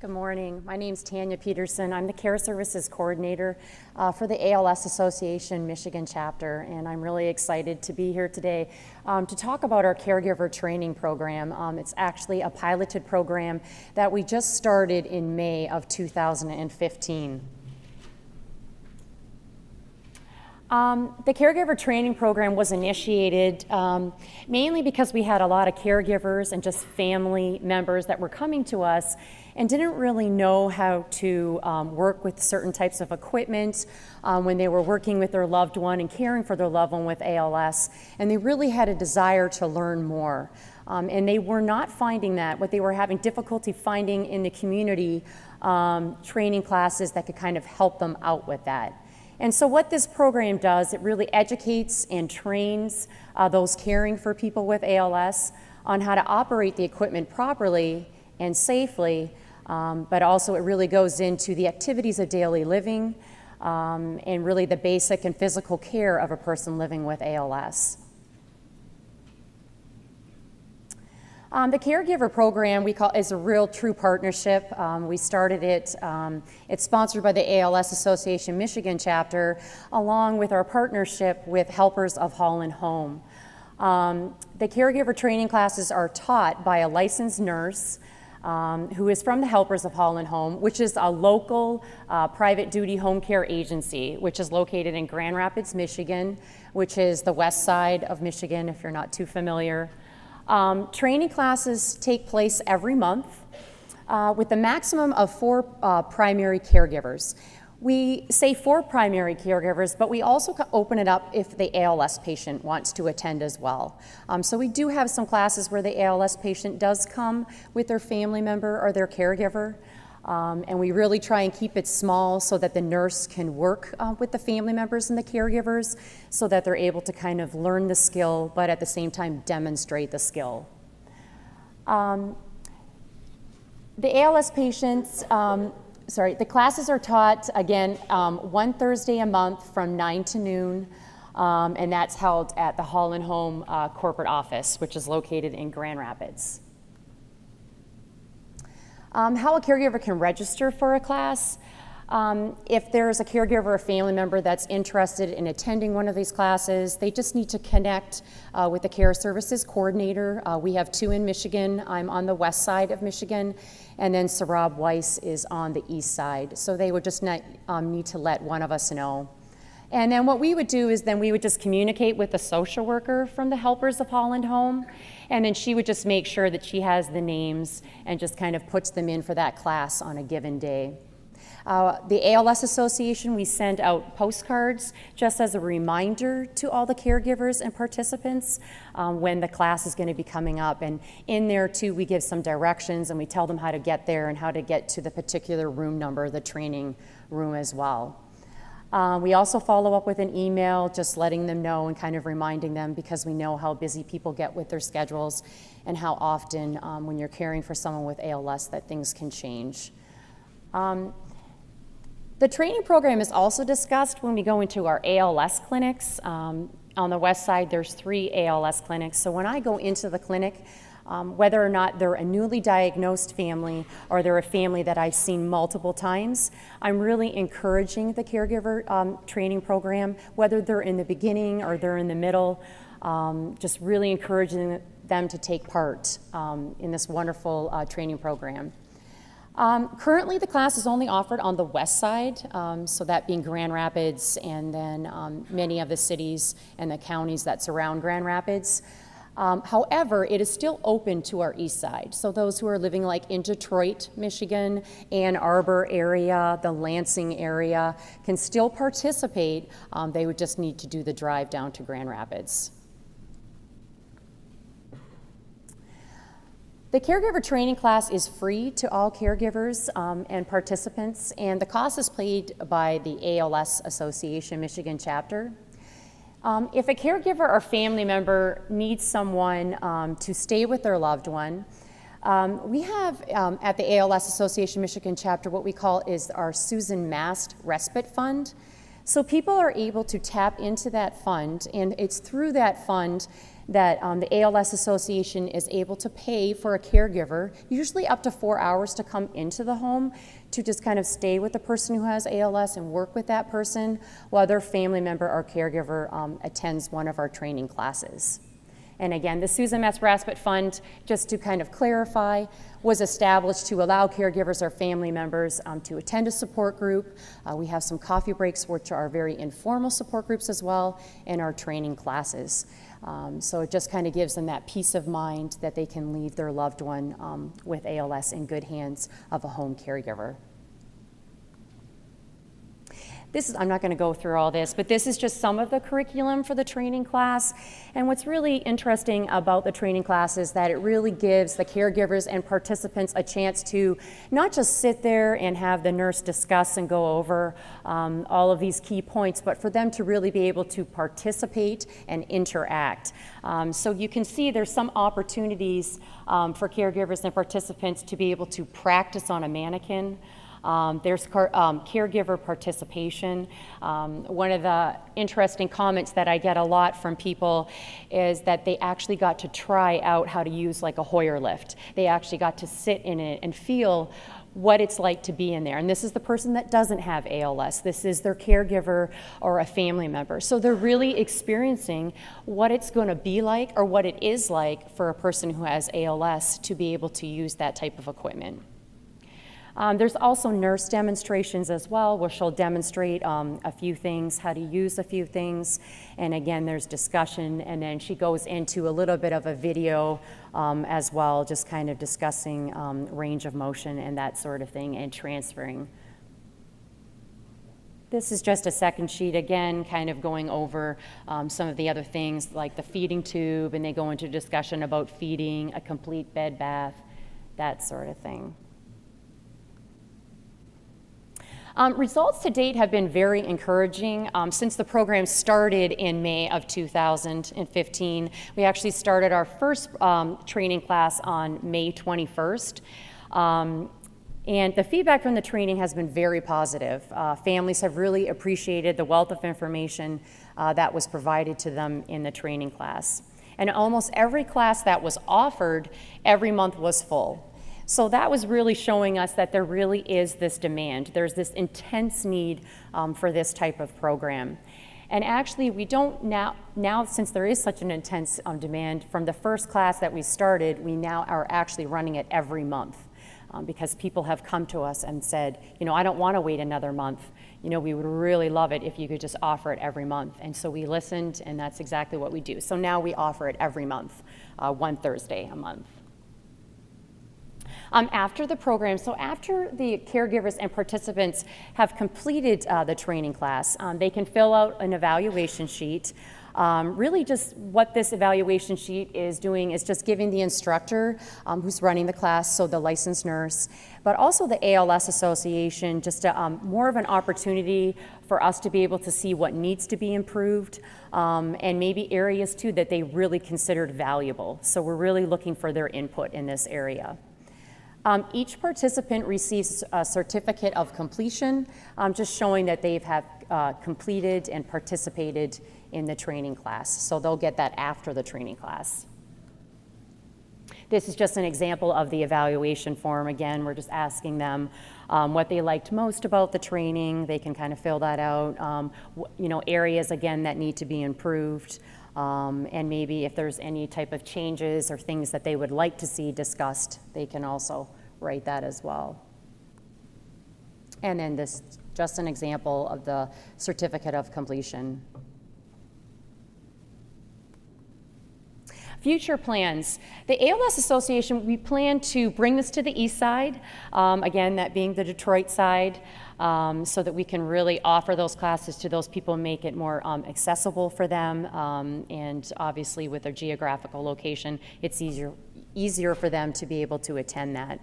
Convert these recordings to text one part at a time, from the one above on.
Good morning. My name's Tanya Peterson. I'm the Care Services Coordinator for the ALS Association Michigan chapter, and I'm really excited to be here today to talk about our caregiver training program. It's actually a piloted program that we just started in May of 2015. The caregiver training program was initiated mainly because we had a lot of caregivers and just family members that were coming to us and didn't really know how to work with certain types of equipment when they were working with their loved one and caring for their loved one with ALS, and they really had a desire to learn more. And they were not finding that. What they were having difficulty finding in the community training classes that could kind of help them out with that. And so what this program does, it really educates and trains those caring for people with ALS on how to operate the equipment properly and safely, but also it really goes into the activities of daily living and really the basic and physical care of a person living with ALS. The caregiver program is a real true partnership. We started it, it's sponsored by the ALS Association Michigan chapter, along with our partnership with Helpers of Holland Home. The caregiver training classes are taught by a licensed nurse who is from the Helpers of Holland Home, which is a local private duty home care agency, which is located in Grand Rapids, Michigan, which is the west side of Michigan, if you're not too familiar. Training classes take place every month with a maximum of 4 primary caregivers. We say 4 primary caregivers, but we also open it up if the ALS patient wants to attend as well. So we do have some classes where the ALS patient does come with their family member or their caregiver. And we really try and keep it small so that the nurse can work with the family members and the caregivers so that they're able to kind of learn the skill, but at the same time demonstrate the skill. The ALS patients, the classes are taught, again, one Thursday a month from 9 to noon, and that's held at the Holland Home corporate office, which is located in Grand Rapids. How a caregiver can register for a class. If there's a caregiver or family member that's interested in attending one of these classes, they just need to connect with the Care Services Coordinator. We have 2 in Michigan. I'm on the west side of Michigan, and then Sarab Weiss is on the east side. So they would just need to let one of us know. And then what we would do is then we would just communicate with the social worker from the Helpers of Holland Home, and then she would just make sure that she has the names and just kind of puts them in for that class on a given day. The ALS Association, we send out postcards just as a reminder to all the caregivers and participants when the class is going to be coming up. And in there too, we give some directions and we tell them how to get there and how to get to the particular room number, the training room as well. We also follow up with an email just letting them know and kind of reminding them, because we know how busy people get with their schedules and how often when you're caring for someone with ALS that things can change. The training program is also discussed when we go into our ALS clinics. On the west side, there's 3 ALS clinics. So when I go into the clinic, whether or not they're a newly diagnosed family or they're a family that I've seen multiple times, I'm really encouraging the caregiver training program, whether they're in the beginning or they're in the middle, just really encouraging them to take part in this wonderful training program. Currently, the class is only offered on the west side, so that being Grand Rapids and then many of the cities and the counties that surround Grand Rapids. However, it is still open to our east side. So those who are living like in Detroit, Michigan, Ann Arbor area, the Lansing area can still participate. They would just need to do the drive down to Grand Rapids. The caregiver training class is free to all caregivers and participants, and the cost is paid by the ALS Association Michigan chapter. If a caregiver or family member needs someone to stay with their loved one, we have at the ALS Association Michigan chapter what we call is our Susan Mast Respite Fund. So people are able to tap into that fund, and it's through that fund that the ALS Association is able to pay for a caregiver, usually up to 4 hours, to come into the home to just kind of stay with the person who has ALS and work with that person while their family member or caregiver attends one of our training classes. And again, the Susan Metz Respite Fund, just to kind of clarify, was established to allow caregivers or family members to attend a support group. We have some coffee breaks, which are very informal support groups as well, in our training classes. So it just kind of gives them that peace of mind that they can leave their loved one with ALS in good hands of a home caregiver. I'm not going to go through all this, but this is just some of the curriculum for the training class. And what's really interesting about the training class is that it really gives the caregivers and participants a chance to not just sit there and have the nurse discuss and go over all of these key points, but for them to really be able to participate and interact. So you can see there's some opportunities for caregivers and participants to be able to practice on a mannequin. There's caregiver participation. One of the interesting comments that I get a lot from people is that they actually got to try out how to use like a Hoyer lift. They actually got to sit in it and feel what it's like to be in there. And this is the person that doesn't have ALS. This is their caregiver or a family member. So they're really experiencing what it's going to be like, or what it is like for a person who has ALS to be able to use that type of equipment. There's also nurse demonstrations as well, where she'll demonstrate a few things, how to use a few things, and again, there's discussion, and then she goes into a little bit of a video as well, just kind of discussing range of motion and that sort of thing, and transferring. This is just a second sheet, again, kind of going over some of the other things like the feeding tube, and they go into discussion about feeding, a complete bed bath, that sort of thing. Results to date have been very encouraging. Since the program started in May of 2015, we actually started our first training class on May 21st. And the feedback from the training has been very positive. Families have really appreciated the wealth of information that was provided to them in the training class. And almost every class that was offered every month was full. So that was really showing us that there really is this demand. There's this intense need for this type of program. And actually, we don't now since there is such an intense demand, from the first class that we started, we now are actually running it every month because people have come to us and said, I don't want to wait another month. We would really love it if you could just offer it every month. And so we listened, and that's exactly what we do. So now we offer it every month, one Thursday a month. After the program, so after the caregivers and participants have completed the training class, they can fill out an evaluation sheet. Really just what this evaluation sheet is doing is just giving the instructor who's running the class, so the licensed nurse, but also the ALS Association, just more of an opportunity for us to be able to see what needs to be improved, and maybe areas too that they really considered valuable. So we're really looking for their input in this area. Each participant receives a certificate of completion, just showing that they have completed and participated in the training class. So they'll get that after the training class. This is just an example of the evaluation form. Again, we're just asking them what they liked most about the training. They can kind of fill that out. Areas, again, that need to be improved. And maybe if there's any type of changes or things that they would like to see discussed, they can also write that as well. And then this, just an example of the certificate of completion. Future plans. The ALS Association, we plan to bring this to the east side, again, that being the Detroit side, so that we can really offer those classes to those people and make it more accessible for them. And obviously with their geographical location, it's easier for them to be able to attend that.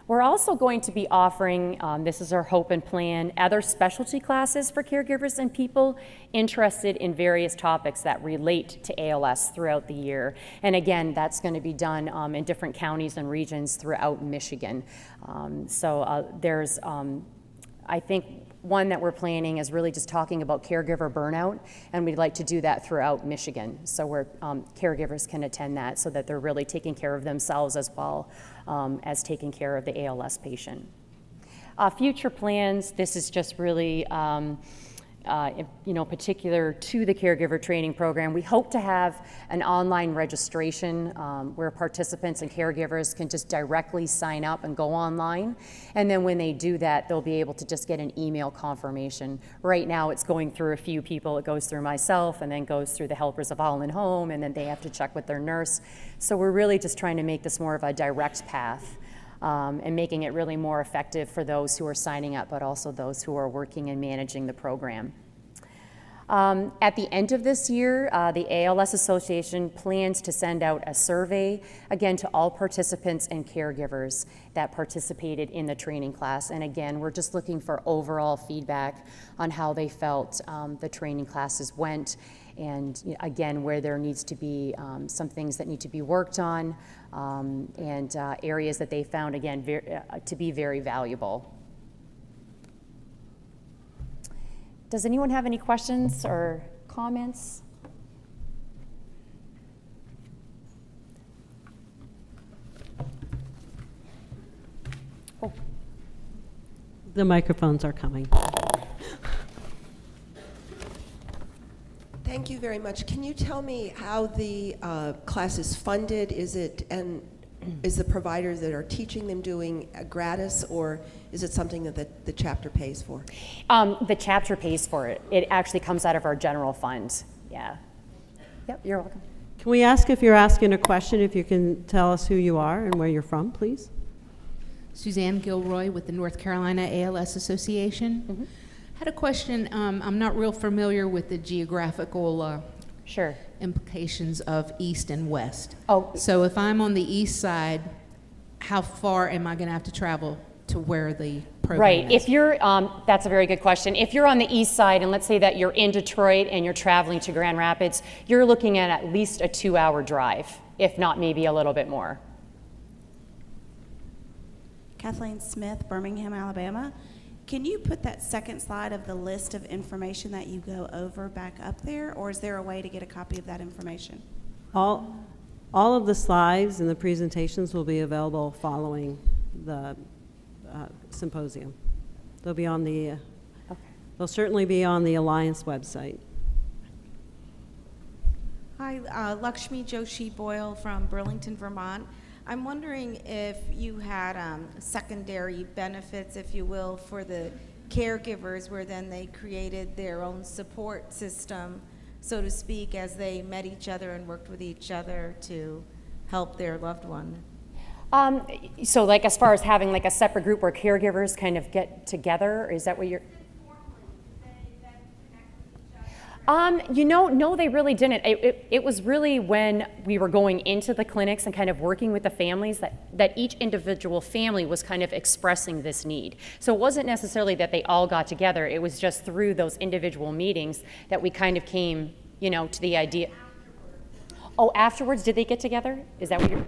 We're also going to be offering, this is our hope and plan, other specialty classes for caregivers and people interested in various topics that relate to ALS throughout the year. And again, that's going to be done in different counties and regions throughout Michigan. There's, I think, one that we're planning is really just talking about caregiver burnout, and we'd like to do that throughout Michigan, so where caregivers can attend that so that they're really taking care of themselves as well as taking care of the ALS patient. Future plans, this is just really particular to the caregiver training program. We hope to have an online registration where participants and caregivers can just directly sign up and go online. And then when they do that, they'll be able to just get an email confirmation. Right now, it's going through a few people. It goes through myself and then goes through the helpers of All in Home, and then they have to check with their nurse. So we're really just trying to make this more of a direct path. And making it really more effective for those who are signing up, but also those who are working and managing the program. At the end of this year, the ALS Association plans to send out a survey, again, to all participants and caregivers that participated in the training class. And again, we're just looking for overall feedback on how they felt the training classes went, and again, where there needs to be some things that need to be worked on, and areas that they found, again, to be very valuable. Does anyone have any questions or comments? Oh. The microphones are coming. Thank you very much. Can you tell me how the class is funded? Is the providers that are teaching them doing gratis, or is it something that the chapter pays for? The chapter pays for it. It actually comes out of our general fund. Yeah. Yep, you're welcome. Can we ask, if you're asking a question, if you can tell us who you are and where you're from, please? Suzanne Gilroy with the North Carolina ALS Association. Mm-hmm. Had a question. I'm not real familiar with the geographical sure. implications of east and west. Oh. So if I'm on the east side, how far am I going to have to travel to where the program right. is? If you're, that's a very good question. If you're on the east side, and let's say that you're in Detroit and you're traveling to Grand Rapids, you're looking at least a 2-hour drive, if not maybe a little bit more. Kathleen Smith, Birmingham, Alabama. Can you put that second slide of the list of information that you go over back up there, or is there a way to get a copy of that information? All of the slides and the presentations will be available following the symposium. They'll be on the, they'll certainly be on the Alliance website. Hi, Lakshmi Joshi Boyle from Burlington, Vermont. I'm wondering if you had secondary benefits, if you will, for the caregivers, where then they created their own support system, so to speak, as they met each other and worked with each other to help their loved one. So like as far as having like a separate group where caregivers kind of get together, is that what you're? No, they really didn't. It was really when we were going into the clinics and kind of working with the families that each individual family was kind of expressing this need. So it wasn't necessarily that they all got together. It was just through those individual meetings that we kind of came, to the idea. Afterwards. Oh, afterwards, did they get together? Is that what you're?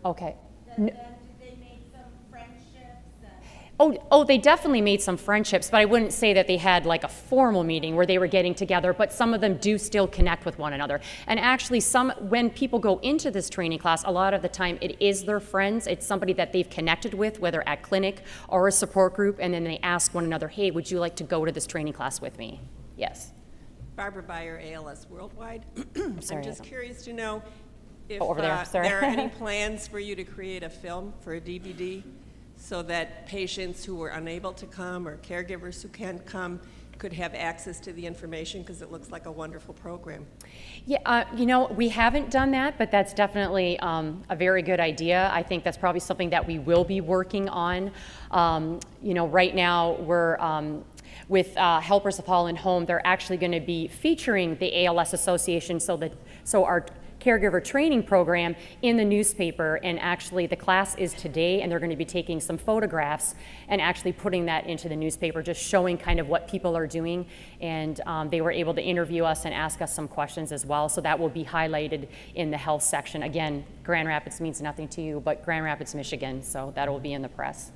Okay. Then did they make some friendships? Oh, they definitely made some friendships, but I wouldn't say that they had like a formal meeting where they were getting together, but some of them do still connect with one another. And actually when people go into this training class, a lot of the time it is their friends. It's somebody that they've connected with, whether at clinic or a support group, and then they ask one another, hey, would you like to go to this training class with me? Yes. Barbara Beyer, ALS Worldwide. Sorry, I'm just curious to know if over there, there are any plans for you to create a film for a DVD so that patients who were unable to come or caregivers who can't come could have access to the information, because it looks like a wonderful program. Yeah, we haven't done that, but that's definitely a very good idea. I think that's probably something that we will be working on. Right now with Helpers of Fallen Home, they're actually going to be featuring the ALS Association, so our caregiver training program in the newspaper, and actually the class is today, and they're going to be taking some photographs and actually putting that into the newspaper, just showing kind of what people are doing. And they were able to interview us and ask us some questions as well, so that will be highlighted in the health section. Again, Grand Rapids means nothing to you, but Grand Rapids, Michigan, so that will be in the press.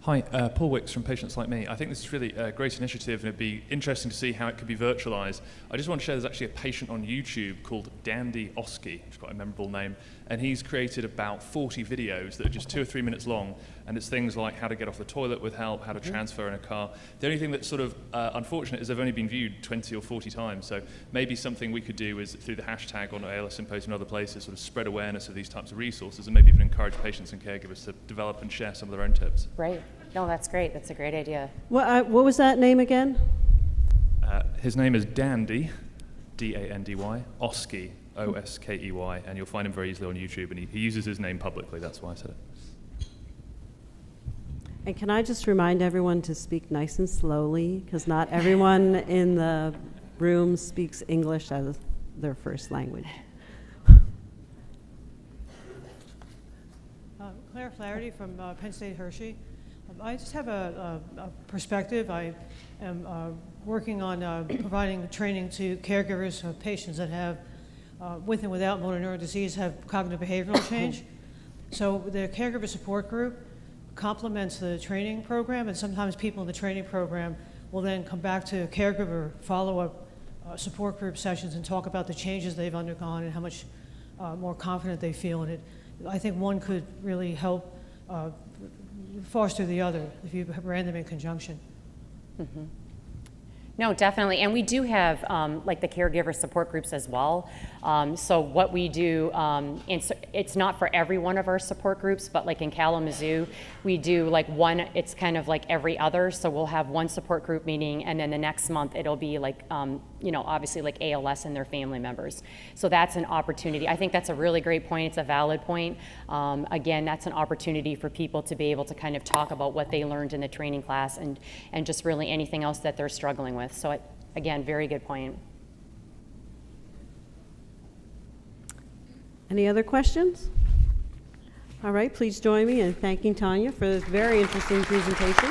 Hi, Paul Wicks from Patients Like Me. I think this is really a great initiative, and it'd be interesting to see how it could be virtualized. I just want to share there's actually a patient on YouTube called Dandy Oski, which is quite a memorable name, and he's created about 40 videos that are just 2 or 3 minutes long, and it's things like how to get off the toilet with help, how to transfer in a car. The only thing that's sort of unfortunate is they've only been viewed 20 or 40 times, so maybe something we could do is through the hashtag on ALS Symposium and other places, sort of spread awareness of these types of resources, and maybe even encourage patients and caregivers to develop and share some of their own tips. Right. No, that's great. That's a great idea. What was that name again? His name is Dandy, D-A-N-D-Y, Oski, O-S-K-E-Y, and you'll find him very easily on YouTube, and he uses his name publicly, that's why I said it. And can I just remind everyone to speak nice and slowly, because not everyone in the room speaks English as their first language. Claire Flaherty from Penn State Hershey. I just have a perspective. I am working on providing training to caregivers of patients that have, with and without motor neuron disease, have cognitive behavioral change. So the caregiver support group complements the training program, and sometimes people in the training program will then come back to caregiver follow-up support group sessions and talk about the changes they've undergone and how much more confident they feel in it. I think one could really help foster the other if you ran them in conjunction. Mm-hmm. No, definitely, and we do have like the caregiver support groups as well. So what we do, and so it's not for every one of our support groups, but like in Kalamazoo, we do like one, it's kind of like every other, so we'll have one support group meeting, and then the next month it'll be like, you know, obviously like ALS and their family members. So that's an opportunity. I think that's a really great point. It's a valid point. Again, that's an opportunity for people to be able to kind of talk about what they learned in the training class and just really anything else that they're struggling with. So again, very good point. Any other questions? All right, please join me in thanking Tanya for this very interesting presentation.